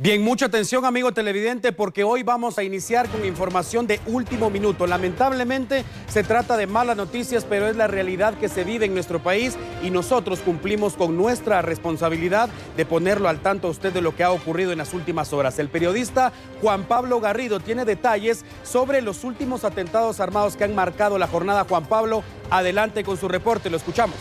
Bien, mucha atención, amigo televidente, porque hoy vamos a iniciar con información de último minuto. Lamentablemente se trata de malas noticias, pero es la realidad que se vive en nuestro país y nosotros cumplimos con nuestra responsabilidad de ponerlo al tanto a usted de lo que ha ocurrido en las últimas horas. El periodista Juan Pablo Garrido tiene detalles sobre los últimos atentados armados que han marcado la jornada. Juan Pablo, adelante con su reporte, lo escuchamos.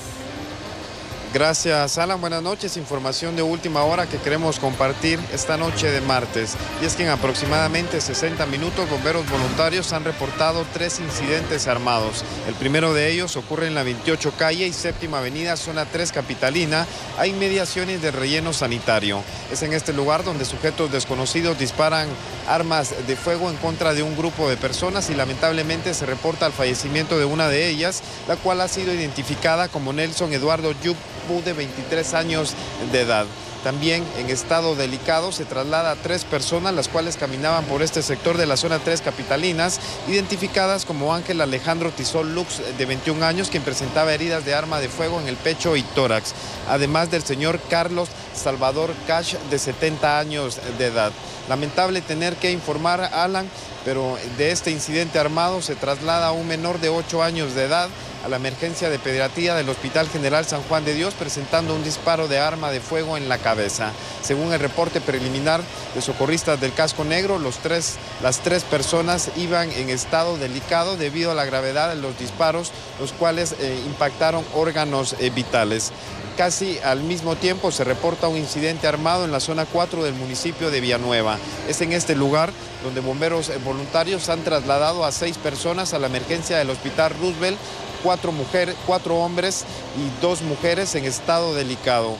Gracias, Alan. Buenas noches. Información de última hora que queremos compartir esta noche de martes. Y es que en aproximadamente 60 minutos, bomberos voluntarios han reportado 3 incidentes armados. El primero de ellos ocurre en la 28 calle y séptima avenida, zona 3 capitalina, a inmediaciones del relleno sanitario. Es en este lugar donde sujetos desconocidos disparan armas de fuego en contra de un grupo de personas y lamentablemente se reporta el fallecimiento de una de ellas, la cual ha sido identificada como Nelson Eduardo Yup, de 23 años de edad. También en estado delicado se traslada a 3 personas, las cuales caminaban por este sector de la zona 3 capitalinas, identificadas como Ángel Alejandro Tizol Lux, de 21 años, quien presentaba heridas de arma de fuego en el pecho y tórax, además del señor Carlos Salvador Cash, de 70 años de edad. Lamentable tener que informar, Alan, pero de este incidente armado se traslada a un menor de 8 años de edad a la emergencia de pediatría del Hospital General San Juan de Dios, presentando un disparo de arma de fuego en la cabeza. Según el reporte preliminar de socorristas del Casco Negro, las tres personas iban en estado delicado debido a la gravedad de los disparos, los cuales impactaron órganos vitales. Casi al mismo tiempo se reporta un incidente armado en la zona 4 del municipio de Villanueva. Es en este lugar donde bomberos voluntarios han trasladado a 6 personas a la emergencia del Hospital Roosevelt, 4 hombres y 2 mujeres en estado delicado.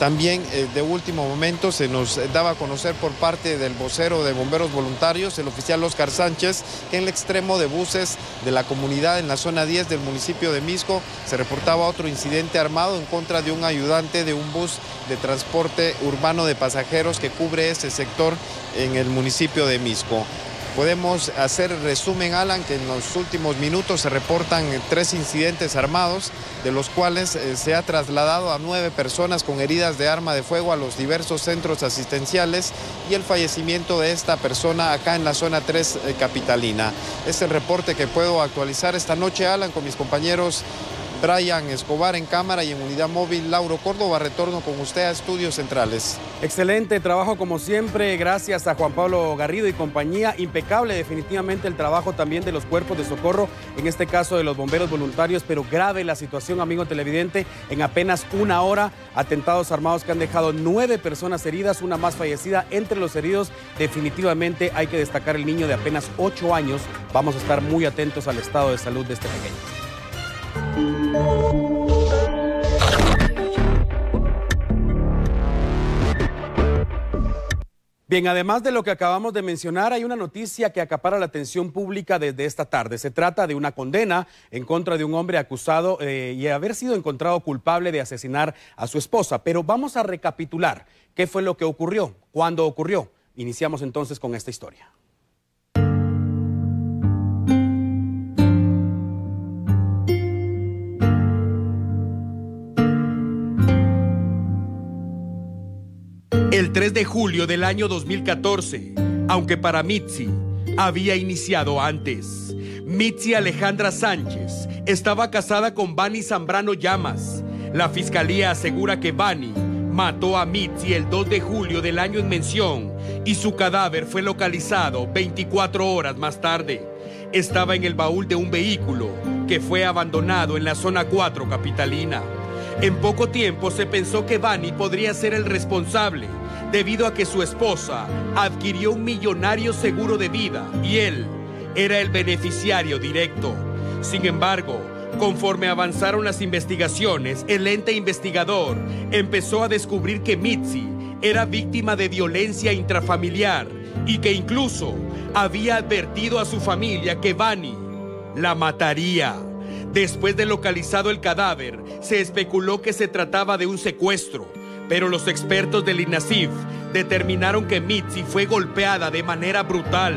También de último momento se nos daba a conocer por parte del vocero de bomberos voluntarios, el oficial Oscar Sánchez, que en el extremo de buses de la comunidad en la zona 10 del municipio de Misco se reportaba otro incidente armado en contra de un ayudante de un bus de transporte urbano de pasajeros que cubre ese sector en el municipio de Misco. Podemos hacer resumen, Alan, que en los últimos minutos se reportan 3 incidentes armados, de los cuales se ha trasladado a 9 personas con heridas de arma de fuego a los diversos centros asistenciales y el fallecimiento de esta persona acá en la zona 3 capitalina. Es el reporte que puedo actualizar esta noche, Alan, con mis compañeros Brian Escobar en cámara y en unidad móvil Lauro Córdoba. Retorno con usted a Estudios Centrales. Excelente trabajo como siempre, gracias a Juan Pablo Garrido y compañía. Impecable definitivamente el trabajo también de los cuerpos de socorro, en este caso de los bomberos voluntarios, pero grave la situación, amigo televidente. En apenas una hora, atentados armados que han dejado 9 personas heridas, una más fallecida. Entre los heridos definitivamente hay que destacar el niño de apenas 8 años. Vamos a estar muy atentos al estado de salud de este pequeño. Bien, además de lo que acabamos de mencionar, hay una noticia que acapara la atención pública desde esta tarde. Se trata de una condena en contra de un hombre acusado y haber sido encontrado culpable de asesinar a su esposa. Pero vamos a recapitular qué fue lo que ocurrió, cuándo ocurrió. Iniciamos entonces con esta historia. El 3 de julio del año 2014, aunque para Mitzi había iniciado antes. Mitzi Alejandra Sánchez estaba casada con Vani Zambrano Llamas. La fiscalía asegura que Vani mató a Mitzi el 2 de julio del año en mención y su cadáver fue localizado 24 horas más tarde. Estaba en el baúl de un vehículo que fue abandonado en la zona 4 capitalina. En poco tiempo se pensó que Vani podría ser el responsable, debido a que su esposa adquirió un millonario seguro de vida y él era el beneficiario directo. Sin embargo, conforme avanzaron las investigaciones, el ente investigador empezó a descubrir que Mitzi era víctima de violencia intrafamiliar y que incluso había advertido a su familia que Vani la mataría. Después de localizado el cadáver, se especuló que se trataba de un secuestro, pero los expertos del INASIF determinaron que Mitzi fue golpeada de manera brutal.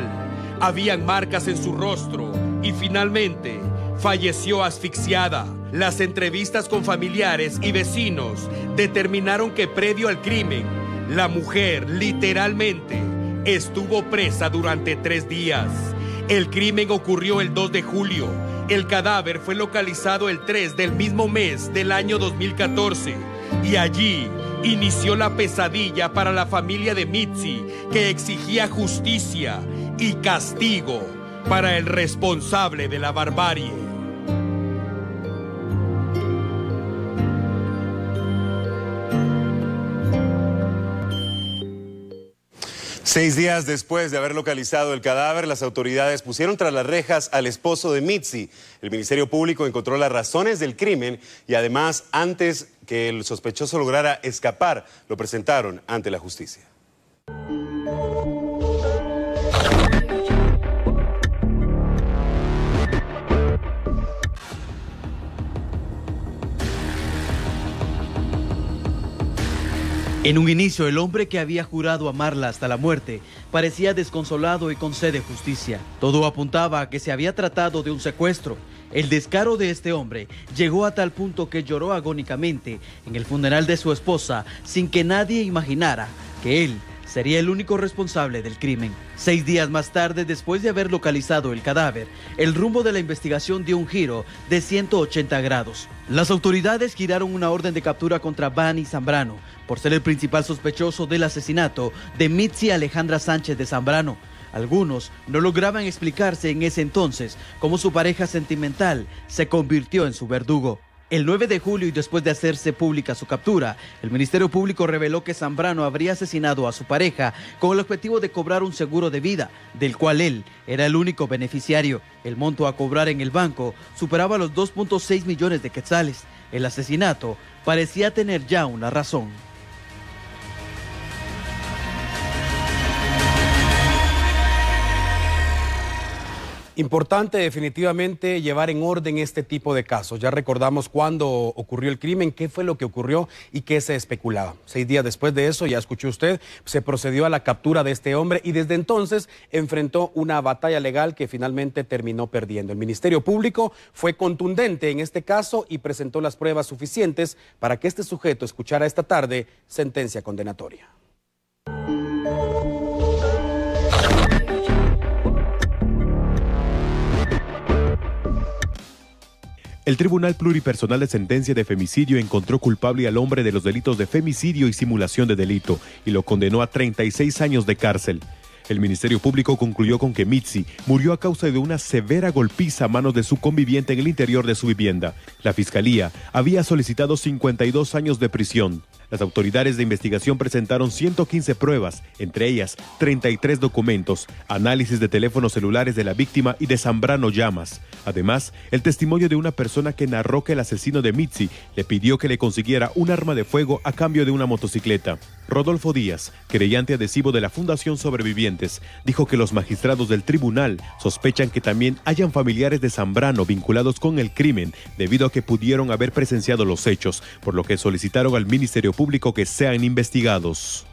Habían marcas en su rostro y finalmente falleció asfixiada. Las entrevistas con familiares y vecinos determinaron que previo al crimen, La mujer, literalmente, estuvo presa durante 3 días. El crimen ocurrió el 2 de julio. El cadáver fue localizado el 3 del mismo mes del año 2014. Y allí inició la pesadilla para la familia de Mitzi, que exigía justicia y castigo para el responsable de la barbarie. Seis días después de haber localizado el cadáver, las autoridades pusieron tras las rejas al esposo de Mitzi. El Ministerio Público encontró las razones del crimen y además, antes que el sospechoso lograra escapar, lo presentaron ante la justicia. En un inicio, el hombre que había jurado amarla hasta la muerte parecía desconsolado y con sed de justicia. Todo apuntaba a que se había tratado de un secuestro. El descaro de este hombre llegó a tal punto que lloró agónicamente en el funeral de su esposa sin que nadie imaginara que él sería el único responsable del crimen. 6 días más tarde, después de haber localizado el cadáver, el rumbo de la investigación dio un giro de 180 grados. Las autoridades giraron una orden de captura contra Bani Zambrano por ser el principal sospechoso del asesinato de Mitzi Alejandra Sánchez de Zambrano. Algunos no lograban explicarse en ese entonces cómo su pareja sentimental se convirtió en su verdugo. El 9 de julio y después de hacerse pública su captura, el Ministerio Público reveló que Zambrano habría asesinado a su pareja con el objetivo de cobrar un seguro de vida, del cual él era el único beneficiario. El monto a cobrar en el banco superaba los 2.6 millones de quetzales. El asesinato parecía tener ya una razón. Importante definitivamente llevar en orden este tipo de casos. Ya recordamos cuándo ocurrió el crimen, qué fue lo que ocurrió y qué se especulaba. 6 días después de eso, ya escuchó usted, se procedió a la captura de este hombre y desde entonces enfrentó una batalla legal que finalmente terminó perdiendo. El Ministerio Público fue contundente en este caso y presentó las pruebas suficientes para que este sujeto escuchara esta tarde sentencia condenatoria. El Tribunal Pluripersonal de Sentencia de Femicidio encontró culpable al hombre de los delitos de femicidio y simulación de delito y lo condenó a 36 años de cárcel. El Ministerio Público concluyó con que Mitzi murió a causa de una severa golpiza a manos de su conviviente en el interior de su vivienda. La Fiscalía había solicitado 52 años de prisión. Las autoridades de investigación presentaron 115 pruebas, entre ellas 33 documentos, análisis de teléfonos celulares de la víctima y de Zambrano Llamas. Además, el testimonio de una persona que narró que el asesino de Mitzi le pidió que le consiguiera un arma de fuego a cambio de una motocicleta. Rodolfo Díaz, querellante adhesivo de la Fundación Sobrevivientes, dijo que los magistrados del tribunal sospechan que también hayan familiares de Zambrano vinculados con el crimen debido a que pudieron haber presenciado los hechos, por lo que solicitaron al Ministerio Público que sean investigados.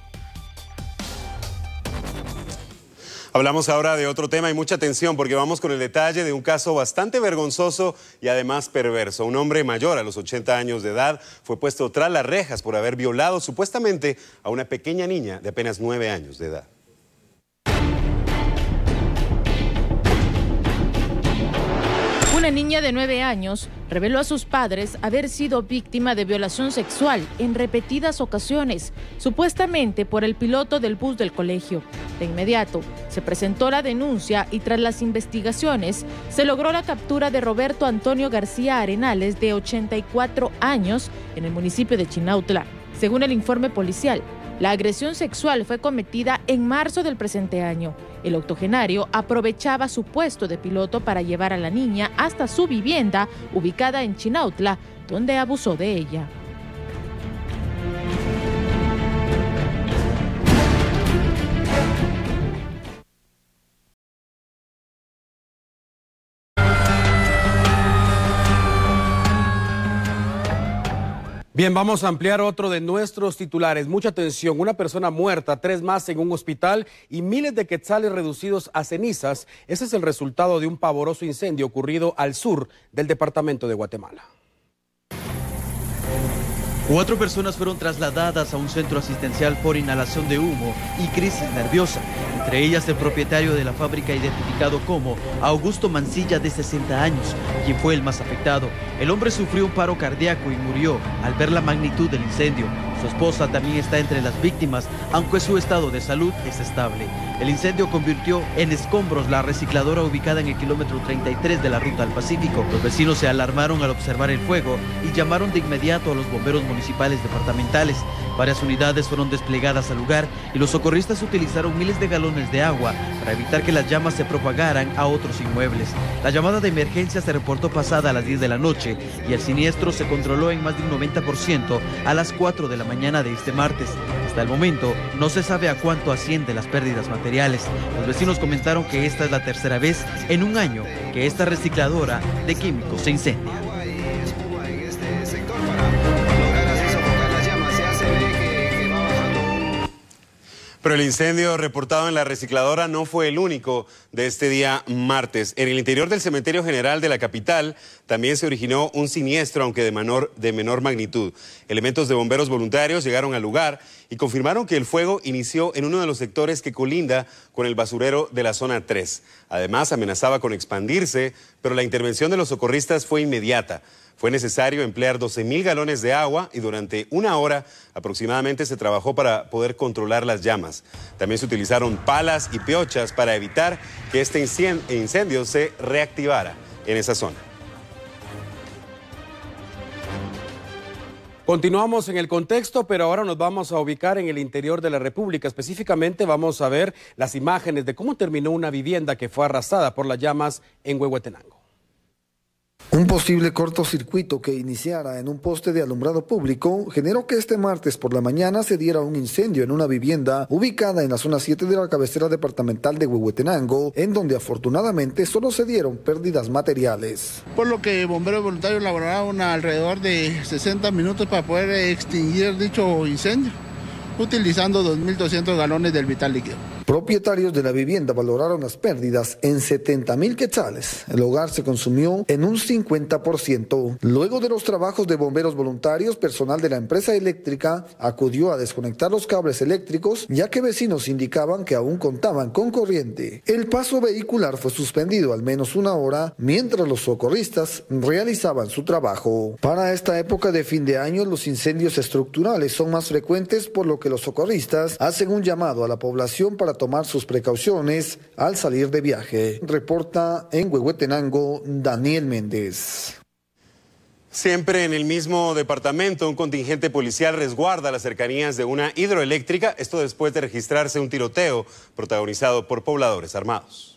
Hablamos ahora de otro tema y mucha atención porque vamos con el detalle de un caso bastante vergonzoso y además perverso. Un hombre mayor a los 80 años de edad fue puesto tras las rejas por haber violado supuestamente a una pequeña niña de apenas 9 años de edad. Una niña de 9 años reveló a sus padres haber sido víctima de violación sexual en repetidas ocasiones, supuestamente por el piloto del bus del colegio. De inmediato, se presentó la denuncia y tras las investigaciones, se logró la captura de Roberto Antonio García Arenales, de 84 años, en el municipio de Chinautla. Según el informe policial, la agresión sexual fue cometida en marzo del presente año. El octogenario aprovechaba su puesto de piloto para llevar a la niña hasta su vivienda, ubicada en Chinautla, donde abusó de ella. Bien, vamos a ampliar otro de nuestros titulares. Mucha atención, una persona muerta, 3 más en un hospital y miles de quetzales reducidos a cenizas. Ese es el resultado de un pavoroso incendio ocurrido al sur del departamento de Guatemala. 4 personas fueron trasladadas a un centro asistencial por inhalación de humo y crisis nerviosa. Entre ellas el propietario de la fábrica identificado como Augusto Mancilla, de 60 años, quien fue el más afectado. El hombre sufrió un paro cardíaco y murió al ver la magnitud del incendio. Su esposa también está entre las víctimas, aunque su estado de salud es estable. El incendio convirtió en escombros la recicladora ubicada en el kilómetro 33 de la ruta al Pacífico. Los vecinos se alarmaron al observar el fuego y llamaron de inmediato a los bomberos municipales departamentales. Varias unidades fueron desplegadas al lugar y los socorristas utilizaron miles de galones de agua para evitar que las llamas se propagaran a otros inmuebles. La llamada de emergencia se reportó pasada a las 10 de la noche y el siniestro se controló en más de un 90% a las 4 de la mañana de este martes. Hasta el momento no se sabe a cuánto ascienden las pérdidas materiales. Los vecinos comentaron que esta es la tercera vez en un año que esta recicladora de químicos se incendia. Pero el incendio reportado en la recicladora no fue el único de este día martes. En el interior del cementerio general de la capital también se originó un siniestro, aunque de menor magnitud. Elementos de bomberos voluntarios llegaron al lugar y confirmaron que el fuego inició en uno de los sectores que colinda con el basurero de la zona 3. Además, amenazaba con expandirse, pero la intervención de los socorristas fue inmediata. Fue necesario emplear 12.000 galones de agua y durante 1 hora aproximadamente se trabajó para poder controlar las llamas. También se utilizaron palas y piochas para evitar que este incendio se reactivara en esa zona. Continuamos en el contexto, pero ahora nos vamos a ubicar en el interior de la República. Específicamente vamos a ver las imágenes de cómo terminó una vivienda que fue arrasada por las llamas en Huehuetenango. Un posible cortocircuito que iniciara en un poste de alumbrado público generó que este martes por la mañana se diera un incendio en una vivienda ubicada en la zona 7 de la cabecera departamental de Huehuetenango, en donde afortunadamente solo se dieron pérdidas materiales. Por lo que bomberos voluntarios laboraron alrededor de 60 minutos para poder extinguir dicho incendio, utilizando 2.200 galones del vital líquido. Propietarios de la vivienda valoraron las pérdidas en 70.000 quetzales. El hogar se consumió en un 50%. Luego de los trabajos de bomberos voluntarios, personal de la empresa eléctrica acudió a desconectar los cables eléctricos, ya que vecinos indicaban que aún contaban con corriente. El paso vehicular fue suspendido al menos 1 hora, mientras los socorristas realizaban su trabajo. Para esta época de fin de año, los incendios estructurales son más frecuentes, por lo que los socorristas hacen un llamado a la población para tomar sus precauciones al salir de viaje. Reporta en Huehuetenango Daniel Méndez. Siempre en el mismo departamento, un contingente policial resguarda las cercanías de una hidroeléctrica, esto después de registrarse un tiroteo protagonizado por pobladores armados.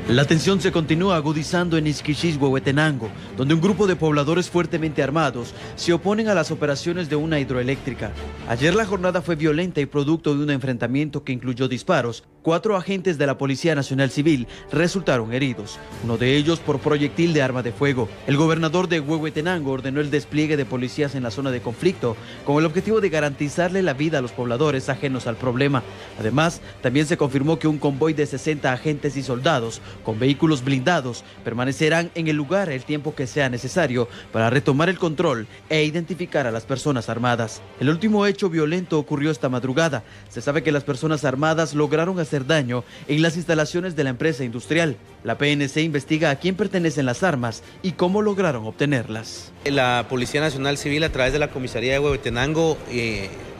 La tensión se continúa agudizando en Ixquichís, Huehuetenango, donde un grupo de pobladores fuertemente armados se oponen a las operaciones de una hidroeléctrica. Ayer la jornada fue violenta y producto de un enfrentamiento que incluyó disparos. 4 agentes de la Policía Nacional Civil resultaron heridos, uno de ellos por proyectil de arma de fuego. El gobernador de Huehuetenango ordenó el despliegue de policías en la zona de conflicto con el objetivo de garantizarle la vida a los pobladores ajenos al problema. Además, también se confirmó que un convoy de 60 agentes y soldados con vehículos blindados permanecerán en el lugar el tiempo que sea necesario para retomar el control e identificar a las personas armadas. El último hecho violento ocurrió esta madrugada. Se sabe que las personas armadas lograron hacer daño en las instalaciones de la empresa industrial. La PNC investiga a quién pertenecen las armas y cómo lograron obtenerlas. La Policía Nacional Civil, a través de la Comisaría de Huehuetenango,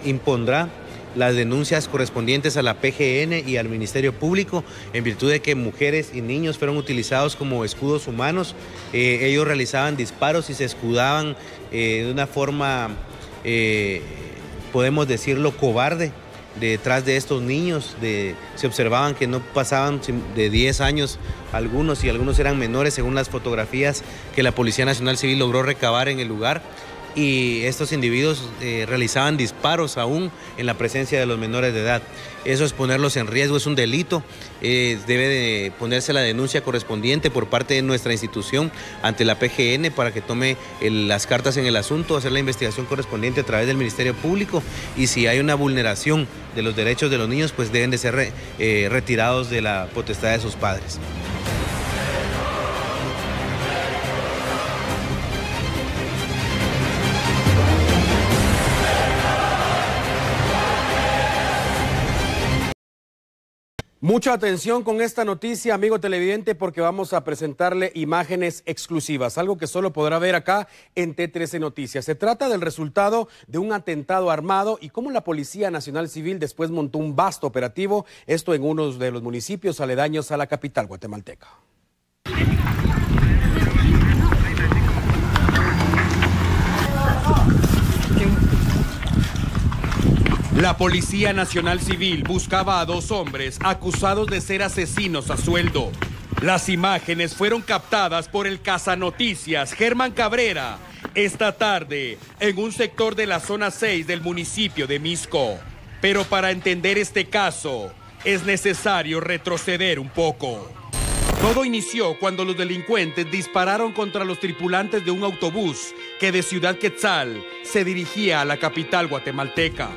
impondrá las denuncias correspondientes a la PGN y al Ministerio Público en virtud de que mujeres y niños fueron utilizados como escudos humanos. Ellos realizaban disparos y se escudaban de una forma, podemos decirlo, cobarde detrás de estos niños. Se observaban que no pasaban de 10 años algunos, y algunos eran menores según las fotografías que la Policía Nacional Civil logró recabar en el lugar. Y estos individuos realizaban disparos aún en la presencia de los menores de edad. Eso es ponerlos en riesgo, es un delito. Debe de ponerse la denuncia correspondiente por parte de nuestra institución ante la PGN para que tome las cartas en el asunto, hacer la investigación correspondiente a través del Ministerio Público, y si hay una vulneración de los derechos de los niños, pues deben de ser retirados de la potestad de sus padres. Mucha atención con esta noticia, amigo televidente, porque vamos a presentarle imágenes exclusivas, algo que solo podrá ver acá en T13 Noticias. Se trata del resultado de un atentado armado y cómo la Policía Nacional Civil después montó un vasto operativo, esto en uno de los municipios aledaños a la capital guatemalteca. La Policía Nacional Civil buscaba a 2 hombres acusados de ser asesinos a sueldo. Las imágenes fueron captadas por el cazanoticias Germán Cabrera esta tarde en un sector de la zona 6 del municipio de Misco. Pero para entender este caso es necesario retroceder un poco. Todo inició cuando los delincuentes dispararon contra los tripulantes de un autobús que de Ciudad Quetzal se dirigía a la capital guatemalteca.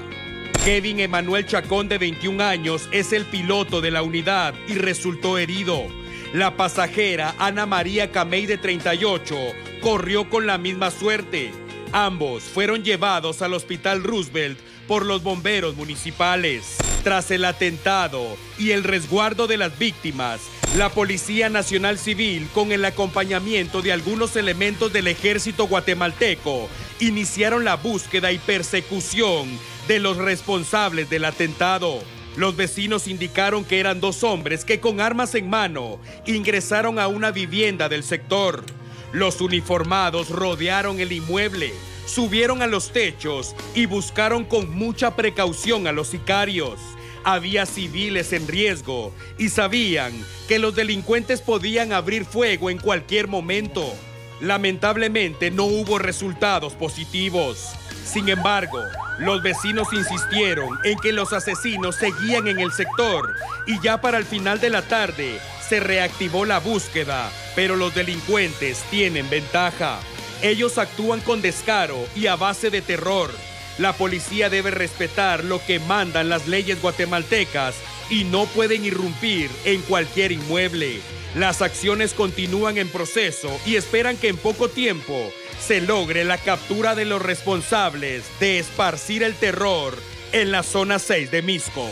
Kevin Emanuel Chacón, de 21 años, es el piloto de la unidad y resultó herido. La pasajera Ana María Camey, de 38, corrió con la misma suerte. Ambos fueron llevados al Hospital Roosevelt por los bomberos municipales. Tras el atentado y el resguardo de las víctimas, la Policía Nacional Civil, con el acompañamiento de algunos elementos del ejército guatemalteco, iniciaron la búsqueda y persecución de los responsables del atentado. Los vecinos indicaron que eran 2 hombres que con armas en mano ingresaron a una vivienda del sector. Los uniformados rodearon el inmueble, subieron a los techos y buscaron con mucha precaución a los sicarios. Había civiles en riesgo y sabían que los delincuentes podían abrir fuego en cualquier momento. Lamentablemente no hubo resultados positivos. Sin embargo, los vecinos insistieron en que los asesinos seguían en el sector y ya para el final de la tarde se reactivó la búsqueda, pero los delincuentes tienen ventaja. Ellos actúan con descaro y a base de terror. La policía debe respetar lo que mandan las leyes guatemaltecas y no pueden irrumpir en cualquier inmueble. Las acciones continúan en proceso y esperan que en poco tiempo se logre la captura de los responsables de esparcir el terror en la zona 6 de Misco.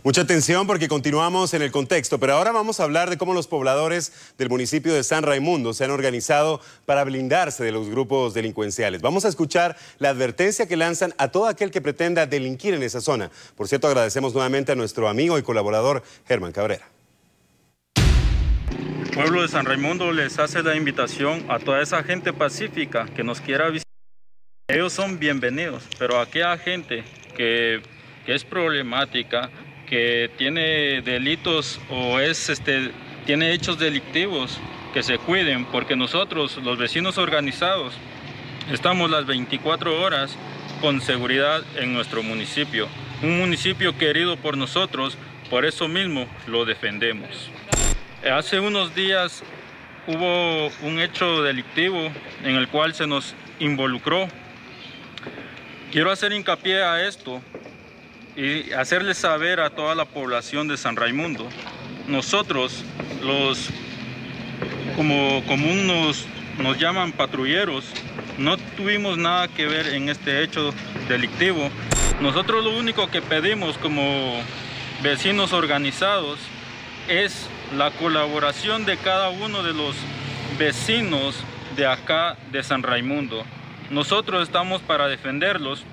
Mucha atención porque continuamos en el contexto, pero ahora vamos a hablar de cómo los pobladores del municipio de San Raimundo se han organizado para blindarse de los grupos delincuenciales. Vamos a escuchar la advertencia que lanzan a todo aquel que pretenda delinquir en esa zona. Por cierto, agradecemos nuevamente a nuestro amigo y colaborador Germán Cabrera. El pueblo de San Raimundo les hace la invitación a toda esa gente pacífica que nos quiera visitar. Ellos son bienvenidos, pero aquella gente que es problemática, que tiene delitos o tiene hechos delictivos, que se cuiden, porque nosotros, los vecinos organizados, estamos las 24 horas con seguridad en nuestro municipio. Un municipio querido por nosotros, por eso mismo lo defendemos. Hace unos días hubo un hecho delictivo en el cual se nos involucró. Quiero hacer hincapié a esto y hacerles saber a toda la población de San Raimundo. Nosotros, los como común nos llaman patrulleros, no tuvimos nada que ver en este hecho delictivo. Nosotros lo único que pedimos como vecinos organizados es la colaboración de cada uno de los vecinos de acá de San Raimundo. Nosotros estamos para defenderlos.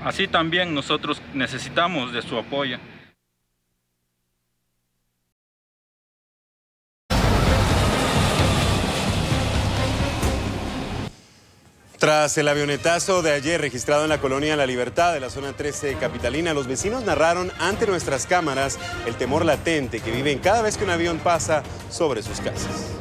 Así también nosotros necesitamos de su apoyo. Tras el avionetazo de ayer registrado en la colonia La Libertad de la zona 13 capitalina, los vecinos narraron ante nuestras cámaras el temor latente que viven cada vez que un avión pasa sobre sus casas.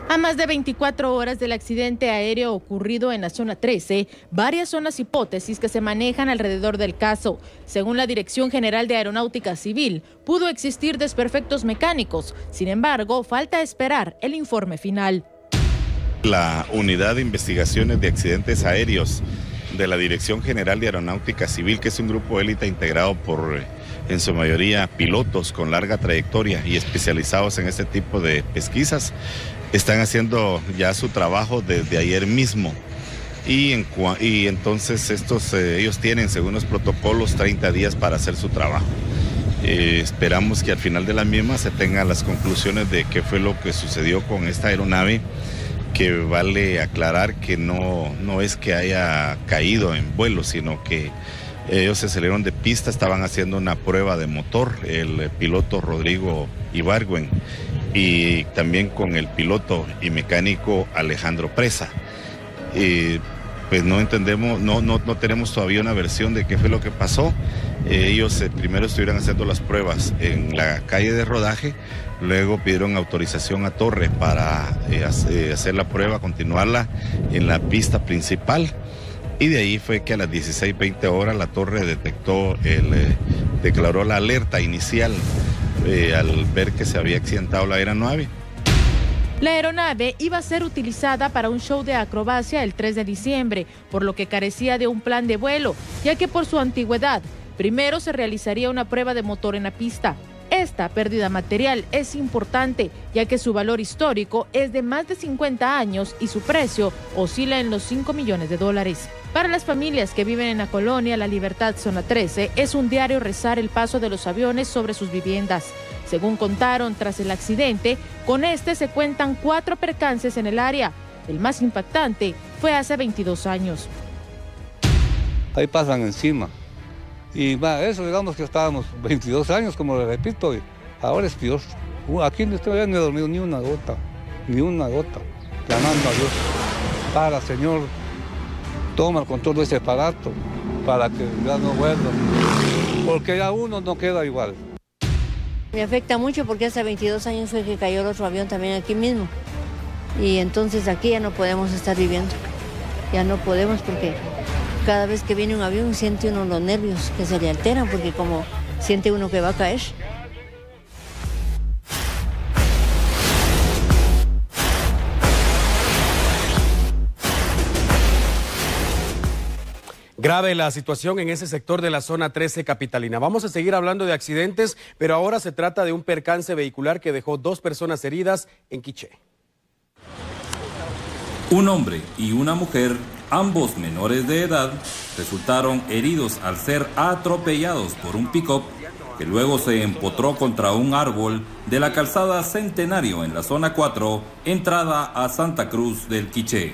A más de 24 horas del accidente aéreo ocurrido en la zona 13, varias son las hipótesis que se manejan alrededor del caso. Según la Dirección General de Aeronáutica Civil, pudo existir desperfectos mecánicos. Sin embargo, falta esperar el informe final. La Unidad de Investigaciones de Accidentes Aéreos de la Dirección General de Aeronáutica Civil, que es un grupo élite integrado por, en su mayoría, pilotos con larga trayectoria y especializados en este tipo de pesquisas, están haciendo ya su trabajo desde ayer mismo. Y entonces ellos tienen, según los protocolos, 30 días para hacer su trabajo. Esperamos que al final de la misma se tengan las conclusiones de qué fue lo que sucedió con esta aeronave, que vale aclarar que no es que haya caído en vuelo, sino que ellos se salieron de pista, estaban haciendo una prueba de motor, el piloto Rodrigo Ibargüen, y también con el piloto y mecánico Alejandro Presa. Pues no entendemos, no tenemos todavía una versión de qué fue lo que pasó. Ellos primero estuvieron haciendo las pruebas en la calle de rodaje, luego pidieron autorización a Torre para hacer la prueba, continuarla en la pista principal, y de ahí fue que a las 16:20 horas la Torre declaró la alerta inicial al ver que se había accidentado la aeronave. La aeronave iba a ser utilizada para un show de acrobacia el 3 de diciembre, por lo que carecía de un plan de vuelo, ya que por su antigüedad, primero se realizaría una prueba de motor en la pista. Esta pérdida material es importante, ya que su valor histórico es de más de 50 años y su precio oscila en los $5 millones. Para las familias que viven en la colonia La Libertad, zona 13, es un diario rezar el paso de los aviones sobre sus viviendas. Según contaron, tras el accidente, con este se cuentan 4 percances en el área. El más impactante fue hace 22 años. Ahí pasan encima. Y eso, digamos que estábamos 22 años, como le repito, y ahora es peor. Aquí no estoy ni dormido ni una gota, llamando a Dios. Para, Señor, toma el control de ese aparato para que ya no vuelva, porque ya uno no queda igual. Me afecta mucho porque hace 22 años fue que cayó el otro avión también aquí mismo. Y entonces aquí ya no podemos estar viviendo. Ya no podemos porque cada vez que viene un avión siente uno los nervios que se le alteran porque como siente uno que va a caer. Grave la situación en ese sector de la zona 13 capitalina. Vamos a seguir hablando de accidentes, pero ahora se trata de un percance vehicular que dejó 2 personas heridas en Quiché. Un hombre y una mujer, ambos menores de edad, resultaron heridos al ser atropellados por un pick-up que luego se empotró contra un árbol de la calzada Centenario en la zona 4, entrada a Santa Cruz del Quiché.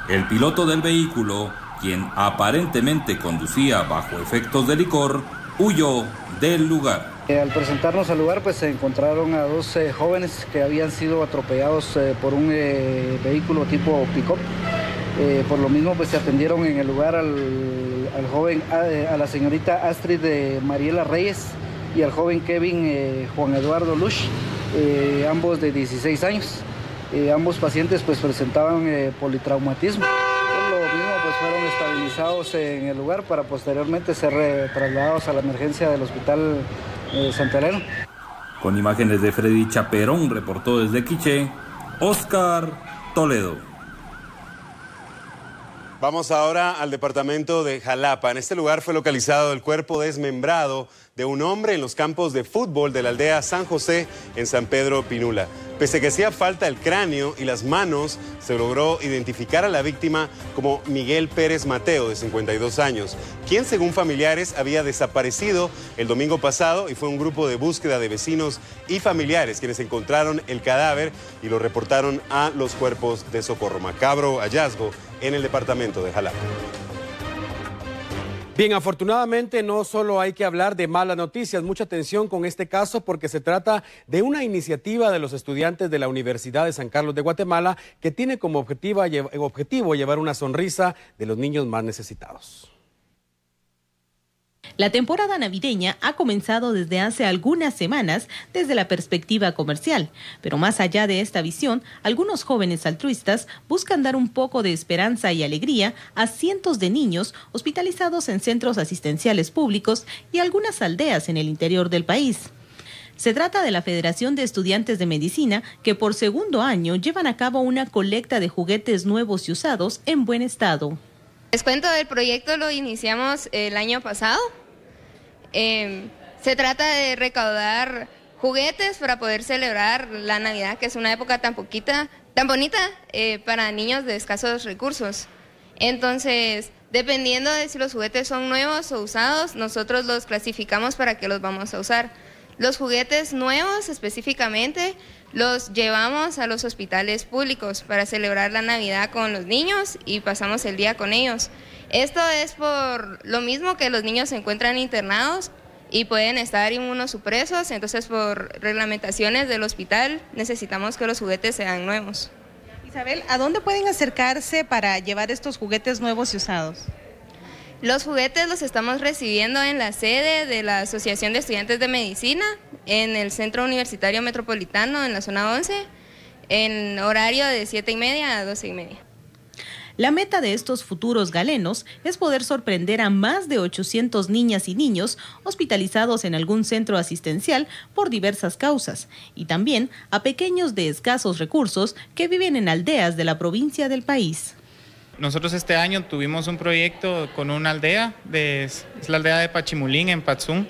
El piloto del vehículo, quien aparentemente conducía bajo efectos de licor, huyó del lugar. Al presentarnos al lugar, pues se encontraron a 2 jóvenes que habían sido atropellados por un vehículo tipo pick-up. Por lo mismo, pues se atendieron en el lugar al joven, a la señorita Astrid Mariela Reyes y al joven Kevin Juan Eduardo Lush, ambos de 16 años. Ambos pacientes pues presentaban politraumatismo. Por lo mismo, pues fueron estabilizados en el lugar para posteriormente ser trasladados a la emergencia del hospital Santa Elena. Con imágenes de Freddy Chaperón, reportó desde Quiché, Oscar Toledo. Vamos ahora al departamento de Jalapa. En este lugar fue localizado el cuerpo desmembrado de un hombre en los campos de fútbol de la aldea San José en San Pedro Pinula. Pese a que hacía falta el cráneo y las manos, se logró identificar a la víctima como Miguel Pérez Mateo, de 52 años, quien según familiares había desaparecido el domingo pasado, y fue un grupo de búsqueda de vecinos y familiares quienes encontraron el cadáver y lo reportaron a los cuerpos de socorro. Macabro hallazgo en el departamento de Jalapa. Bien, afortunadamente no solo hay que hablar de malas noticias, mucha atención con este caso porque se trata de una iniciativa de los estudiantes de la Universidad de San Carlos de Guatemala que tiene como objetivo llevar una sonrisa de los niños más necesitados. La temporada navideña ha comenzado desde hace algunas semanas desde la perspectiva comercial, pero más allá de esta visión, algunos jóvenes altruistas buscan dar un poco de esperanza y alegría a cientos de niños hospitalizados en centros asistenciales públicos y algunas aldeas en el interior del país. Se trata de la Federación de Estudiantes de Medicina, que por segundo año llevan a cabo una colecta de juguetes nuevos y usados en buen estado. Les cuento, del proyecto lo iniciamos el año pasado. Se trata de recaudar juguetes para poder celebrar la Navidad, que es una época tan bonita para niños de escasos recursos. Entonces, dependiendo de si los juguetes son nuevos o usados, nosotros los clasificamos para qué los vamos a usar. Los juguetes nuevos específicamente los llevamos a los hospitales públicos para celebrar la Navidad con los niños y pasamos el día con ellos. Esto es por lo mismo que los niños se encuentran internados y pueden estar inmunosupresos, entonces por reglamentaciones del hospital necesitamos que los juguetes sean nuevos. Isabel, ¿a dónde pueden acercarse para llevar estos juguetes nuevos y usados? Los juguetes los estamos recibiendo en la sede de la Asociación de Estudiantes de Medicina, en el Centro Universitario Metropolitano, en la zona 11, en horario de 7:30 a 12:30. La meta de estos futuros galenos es poder sorprender a más de 800 niñas y niños hospitalizados en algún centro asistencial por diversas causas, y también a pequeños de escasos recursos que viven en aldeas de la provincia del país. Nosotros este año tuvimos un proyecto con una aldea, es la aldea de Pachimulín en Patzún.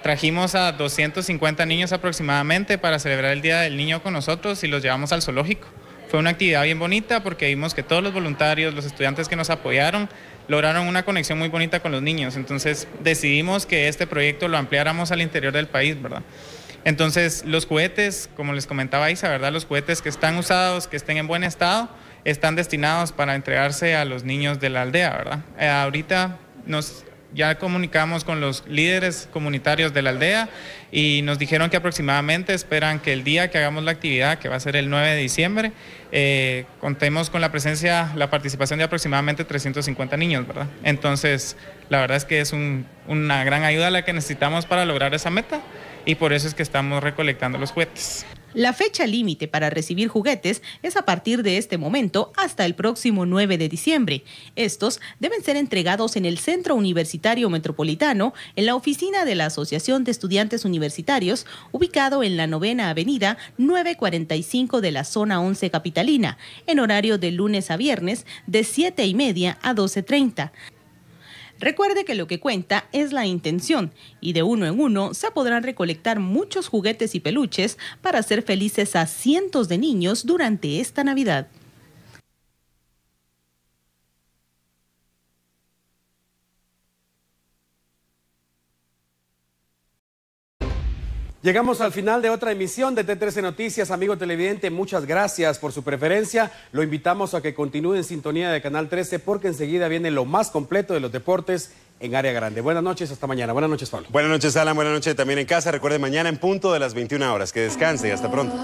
Trajimos a 250 niños aproximadamente para celebrar el Día del Niño con nosotros y los llevamos al zoológico. Fue una actividad bien bonita porque vimos que todos los voluntarios, los estudiantes que nos apoyaron, lograron una conexión muy bonita con los niños. Entonces decidimos que este proyecto lo ampliáramos al interior del país, ¿verdad? Entonces los juguetes, como les comentaba Isa, ¿verdad? Los juguetes que están usados, que estén en buen estado, están destinados para entregarse a los niños de la aldea, ¿verdad? Ahorita ya comunicamos con los líderes comunitarios de la aldea y nos dijeron que aproximadamente esperan que el día que hagamos la actividad, que va a ser el 9 de diciembre, contemos con la participación de aproximadamente 350 niños, ¿verdad? Entonces, la verdad es que es una gran ayuda la que necesitamos para lograr esa meta y por eso es que estamos recolectando los juguetes. La fecha límite para recibir juguetes es a partir de este momento hasta el próximo 9 de diciembre. Estos deben ser entregados en el Centro Universitario Metropolitano, en la oficina de la Asociación de Estudiantes Universitarios, ubicado en la 9ª Avenida 945 de la zona 11 capitalina, en horario de lunes a viernes de 7:30 a 12:30. Recuerde que lo que cuenta es la intención y de uno en uno se podrán recolectar muchos juguetes y peluches para hacer felices a cientos de niños durante esta Navidad. Llegamos al final de otra emisión de T13 Noticias. Amigo televidente, muchas gracias por su preferencia. Lo invitamos a que continúe en sintonía de Canal 13 porque enseguida viene lo más completo de los deportes en área grande. Buenas noches, hasta mañana. Buenas noches, Pablo. Buenas noches, Alan. Buenas noches también en casa. Recuerde, mañana en punto de las 21 horas. Que descanse y hasta pronto.